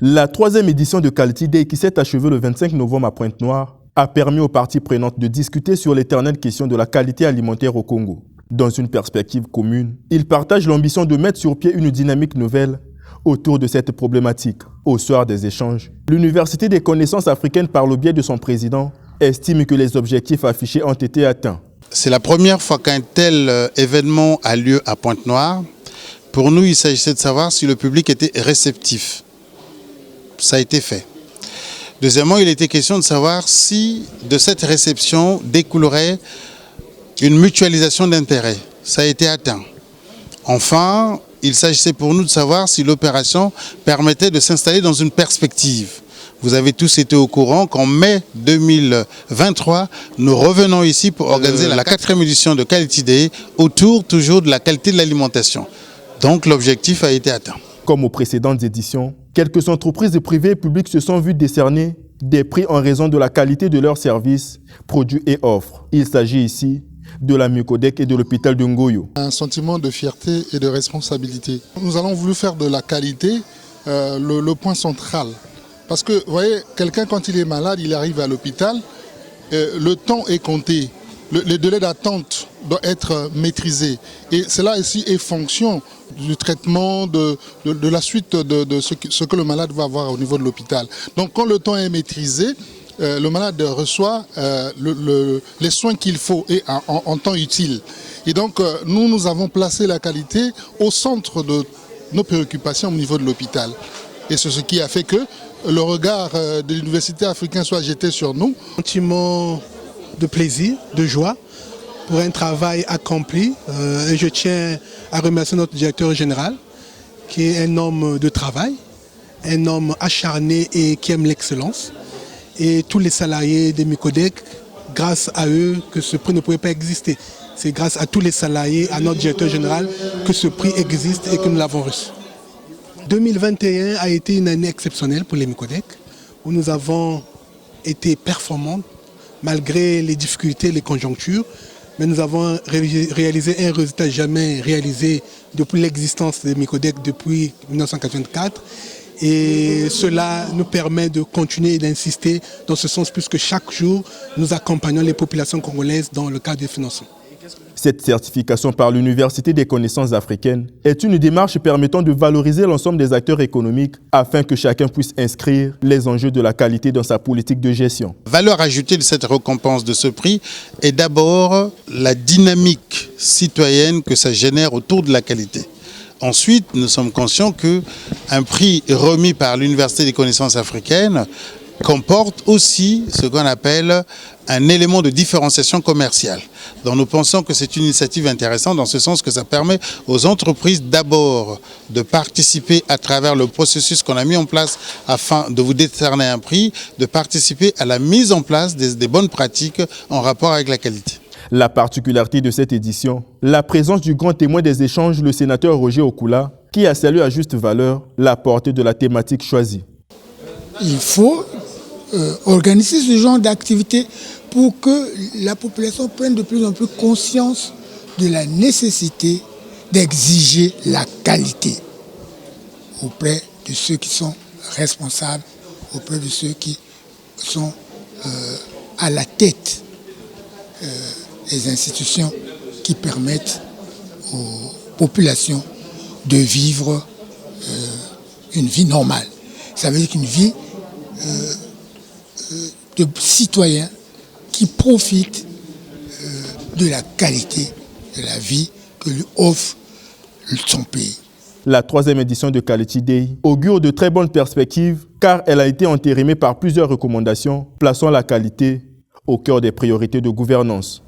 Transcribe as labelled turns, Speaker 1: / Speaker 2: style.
Speaker 1: La troisième édition de Quality Day qui s'est achevée le 25 novembre à Pointe-Noire a permis aux parties prenantes de discuter sur l'éternelle question de la qualité alimentaire au Congo. Dans une perspective commune, ils partagent l'ambition de mettre sur pied une dynamique nouvelle autour de cette problématique. Au soir des échanges, l'Université des connaissances africaines, par le biais de son président, estime que les objectifs affichés ont été atteints.
Speaker 2: C'est la première fois qu'un tel événement a lieu à Pointe-Noire. Pour nous, il s'agissait de savoir si le public était réceptif. Ça a été fait. Deuxièmement, il était question de savoir si de cette réception découlerait une mutualisation d'intérêts. Ça a été atteint. Enfin, il s'agissait pour nous de savoir si l'opération permettait de s'installer dans une perspective. Vous avez tous été au courant qu'en mai 2023, nous revenons ici pour organiser la 4e édition de Quality Day autour toujours de la qualité de l'alimentation. Donc l'objectif a été atteint.
Speaker 1: Comme aux précédentes éditions, quelques entreprises privées et publiques se sont vues décerner des prix en raison de la qualité de leurs services, produits et offres. Il s'agit ici de la Mucodec et de l'hôpital de Ngoyo.
Speaker 3: Un sentiment de fierté et de responsabilité. Nous allons voulu faire de la qualité le point central. Parce que, vous voyez, quelqu'un quand il est malade, il arrive à l'hôpital, le temps est compté, le délai d'attente doit être maîtrisé. Et cela ici est fonction du traitement, de la suite de ce que le malade va avoir au niveau de l'hôpital. Donc quand le temps est maîtrisé, le malade reçoit les soins qu'il faut et en temps utile. Et donc nous avons placé la qualité au centre de nos préoccupations au niveau de l'hôpital. Et c'est ce qui a fait que le regard de l'université africaine soit jeté sur nous.
Speaker 4: Sentiment de plaisir, de joie pour un travail accompli. Et je tiens à remercier notre directeur général, qui est un homme de travail, un homme acharné et qui aime l'excellence. Et tous les salariés de Mucodec, grâce à eux que ce prix ne pouvait pas exister. C'est grâce à tous les salariés, à notre directeur général, que ce prix existe et que nous l'avons reçu. 2021 a été une année exceptionnelle pour les Mucodec, où nous avons été performants malgré les difficultés, les conjonctures, mais nous avons réalisé un résultat jamais réalisé depuis l'existence des Mucodec depuis 1984. Et cela nous permet de continuer et d'insister dans ce sens, puisque chaque jour, nous accompagnons les populations congolaises dans le cadre des financements.
Speaker 1: Cette certification par l'Université des connaissances africaines est une démarche permettant de valoriser l'ensemble des acteurs économiques afin que chacun puisse inscrire les enjeux de la qualité dans sa politique de gestion.
Speaker 2: La valeur ajoutée de cette récompense de ce prix est d'abord la dynamique citoyenne que ça génère autour de la qualité. Ensuite, nous sommes conscients qu'un prix remis par l'Université des connaissances africaines comporte aussi ce qu'on appelle un élément de différenciation commerciale. Donc nous pensons que c'est une initiative intéressante dans ce sens que ça permet aux entreprises d'abord de participer à travers le processus qu'on a mis en place afin de vous décerner un prix, de participer à la mise en place des bonnes pratiques en rapport avec la qualité.
Speaker 1: La particularité de cette édition, la présence du grand témoin des échanges, le sénateur Roger Okula, qui a salué à juste valeur la portée de la thématique choisie.
Speaker 5: Il faut organiser ce genre d'activité pour que la population prenne de plus en plus conscience de la nécessité d'exiger la qualité auprès de ceux qui sont responsables, auprès de ceux qui sont à la tête des institutions qui permettent aux populations de vivre une vie normale. Ça veut dire qu'une vie de citoyens qui profitent de la qualité de la vie que lui offre son pays.
Speaker 1: La troisième édition de Quality Day augure de très bonnes perspectives car elle a été entérinée par plusieurs recommandations plaçant la qualité au cœur des priorités de gouvernance.